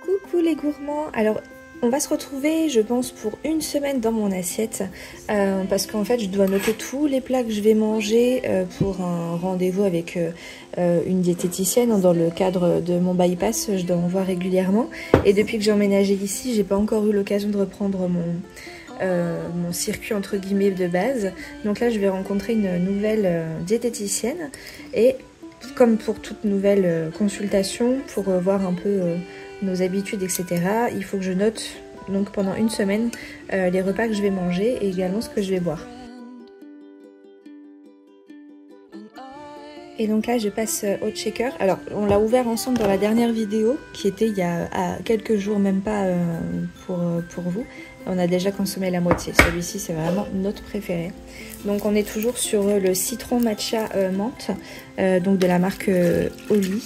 Coucou les gourmands. Alors on va se retrouver je pense pour une semaine dans mon assiette parce qu'en fait je dois noter tous les plats que je vais manger pour un rendez-vous avec une diététicienne dans le cadre de mon bypass. Je dois en voir régulièrement et depuis que j'ai emménagé ici j'ai pas encore eu l'occasion de reprendre mon circuit entre guillemets de base. Donc là je vais rencontrer une nouvelle diététicienne et comme pour toute nouvelle consultation, pour voir un peu nos habitudes, etc., il faut que je note donc pendant une semaine les repas que je vais manger et également ce que je vais boire. Et donc là je passe au checker. Alors on l'a ouvert ensemble dans la dernière vidéo qui était il y a quelques jours, même pas pour vous. On a déjà consommé la moitié. Celui-ci c'est vraiment notre préféré. Donc on est toujours sur le citron matcha menthe, donc de la marque Oli.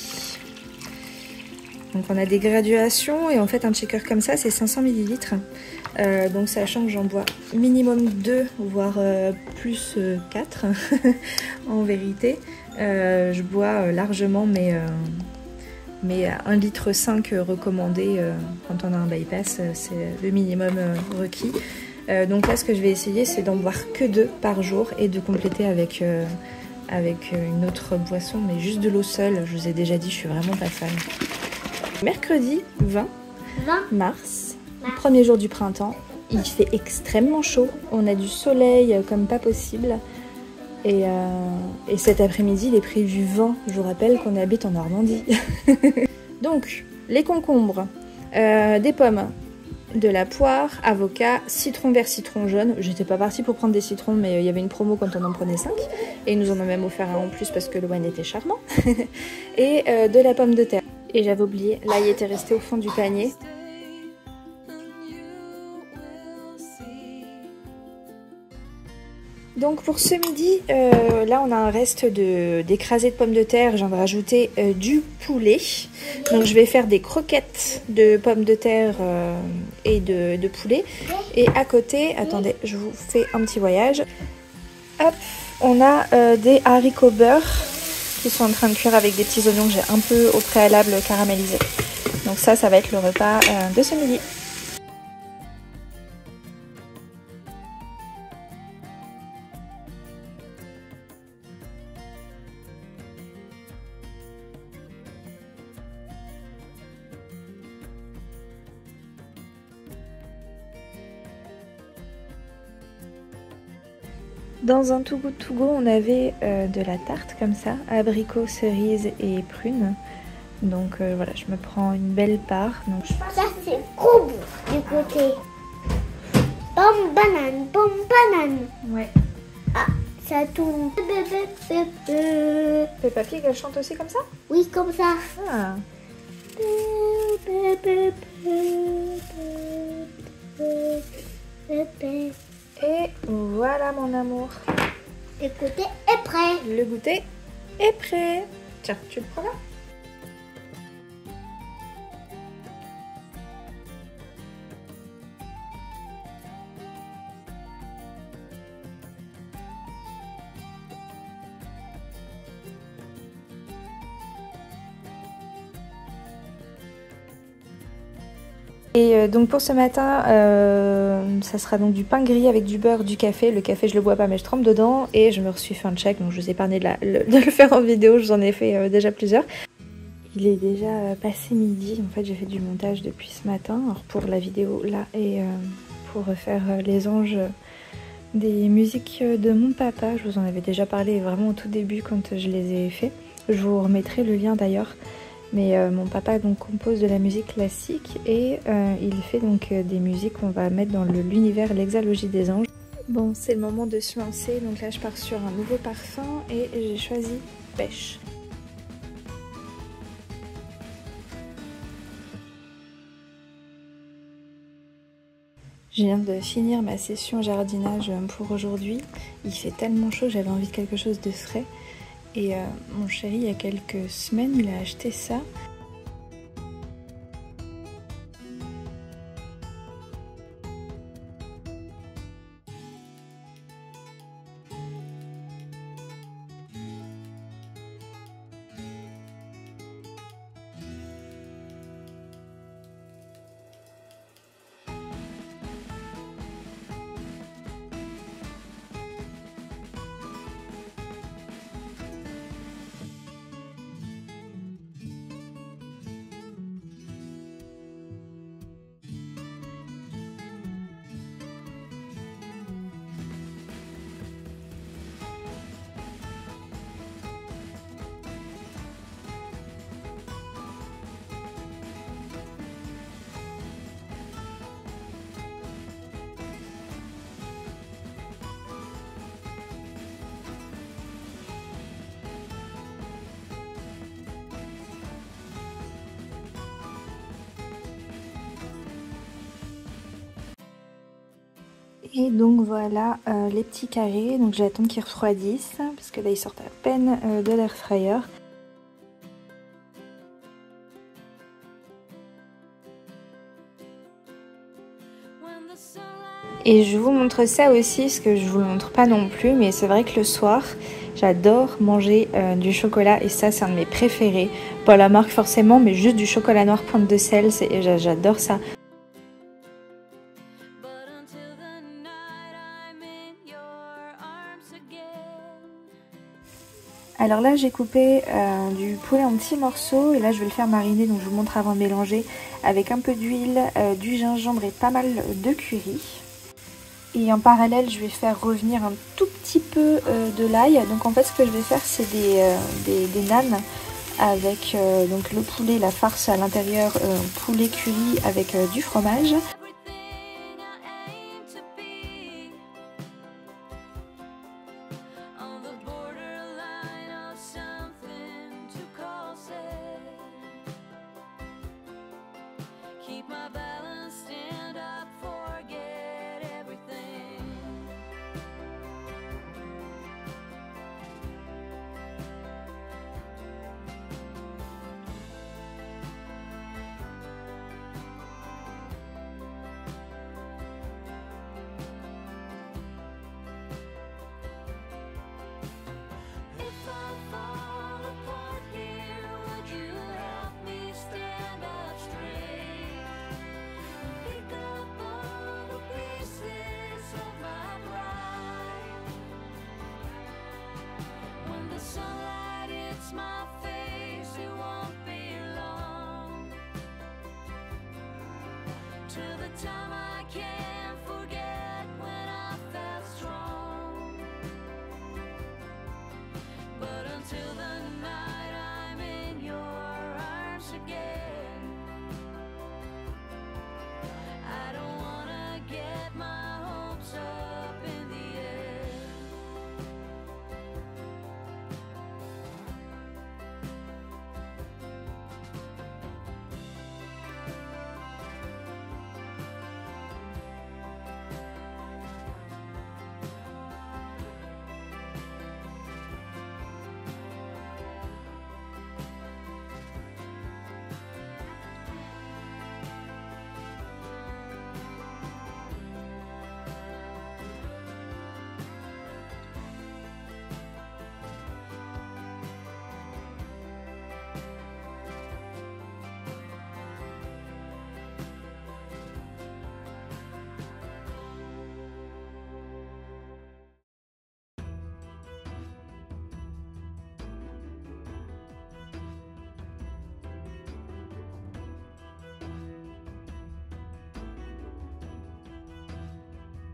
Donc on a des graduations et en fait un shaker comme ça c'est 500 ml. Donc sachant que j'en bois minimum 2 voire plus 4 en vérité. Je bois largement mais 1,5 litre recommandé quand on a un bypass, c'est le minimum requis. Donc là ce que je vais essayer c'est d'en boire que 2 par jour et de compléter avec une autre boisson, mais juste de l'eau seule. Je vous ai déjà dit, je suis vraiment pas fan. Mercredi 20 mars, premier jour du printemps. Il fait extrêmement chaud, on a du soleil comme pas possible. Et cet après-midi, il est prévu 20. Je vous rappelle qu'on habite en Normandie. Donc, les concombres, des pommes, de la poire, avocat, citron vert, citron jaune. J'étais pas partie pour prendre des citrons, mais il y avait une promo quand on en prenait 5. Et ils nous en ont même offert un en plus parce que le wine était charmant. Et de la pomme de terre. Et j'avais oublié, l'ail était resté au fond du panier. Donc pour ce midi, là on a un reste d'écrasé de pommes de terre. J'en vais rajouter du poulet. Donc je vais faire des croquettes de pommes de terre et de poulet. Et à côté, attendez, je vous fais un petit voyage. Hop, on a des haricots beurre qui sont en train de cuire avec des petits oignons que j'ai un peu au préalable caramélisés. Donc ça va être le repas de ce midi. Dans un Too Good To Go, on avait de la tarte comme ça, abricots, cerises et prunes. Donc voilà, je me prends une belle part. Donc... Ça c'est gros du côté. Pomme banane. Ouais. Ah, ça tourne. Peppa Pig, elle chante aussi comme ça? Oui, comme ça. Ah. Et voilà mon amour. Le goûter est prêt. Le goûter est prêt. Tiens, tu le prends là? Et donc pour ce matin, ça sera donc du pain grillé avec du beurre, du café. Le café je le bois pas mais je trempe dedans et je me suis fait un check. Donc je vous ai épargné de le faire en vidéo, je vous en ai fait déjà plusieurs. Il est déjà passé midi, en fait j'ai fait du montage depuis ce matin. Alors pour la vidéo là et pour refaire les anges des musiques de mon papa. Je vous en avais déjà parlé vraiment au tout début quand je les ai fait. Je vous remettrai le lien d'ailleurs. Mais mon papa donc compose de la musique classique et il fait donc des musiques qu'on va mettre dans l'univers l'exalogie des anges. Bon, c'est le moment de se lancer, donc là je pars sur un nouveau parfum et j'ai choisi Pêche. Je viens de finir ma session jardinage pour aujourd'hui. Il fait tellement chaud, j'avais envie de quelque chose de frais. Et mon chéri, il y a quelques semaines, il a acheté ça. Et donc voilà les petits carrés, donc j'attends qu'ils refroidissent parce que là ils sortent à peine de l'air fryer. Et je vous montre ça aussi parce que je vous le montre pas non plus, mais c'est vrai que le soir j'adore manger du chocolat et ça c'est un de mes préférés. Pas la marque forcément, mais juste du chocolat noir pointe de sel, j'adore ça. Alors là j'ai coupé du poulet en petits morceaux et là je vais le faire mariner, donc je vous montre avant de mélanger avec un peu d'huile, du gingembre et pas mal de curry. Et en parallèle je vais faire revenir un tout petit peu de l'ail. Donc en fait ce que je vais faire c'est des nanes avec donc le poulet, la farce à l'intérieur, poulet curry avec du fromage.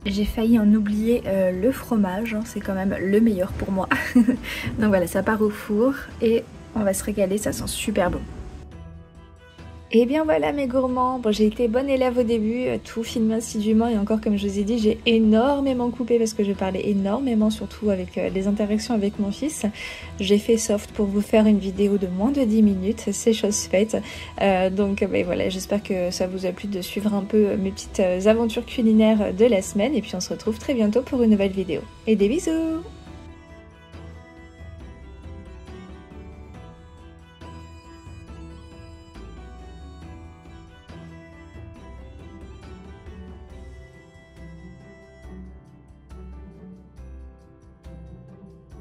J'ai failli en oublier le fromage, hein, c'est quand même le meilleur pour moi. Donc voilà, ça part au four et on va se régaler, ça sent super bon. Et bien voilà mes gourmands, bon, j'ai été bonne élève au début, tout filmé assidûment et encore comme je vous ai dit j'ai énormément coupé parce que je parlais énormément surtout avec les interactions avec mon fils. J'ai fait soft pour vous faire une vidéo de moins de 10 minutes, c'est chose faite. Donc ben, voilà, j'espère que ça vous a plu de suivre un peu mes petites aventures culinaires de la semaine et puis on se retrouve très bientôt pour une nouvelle vidéo. Et des bisous!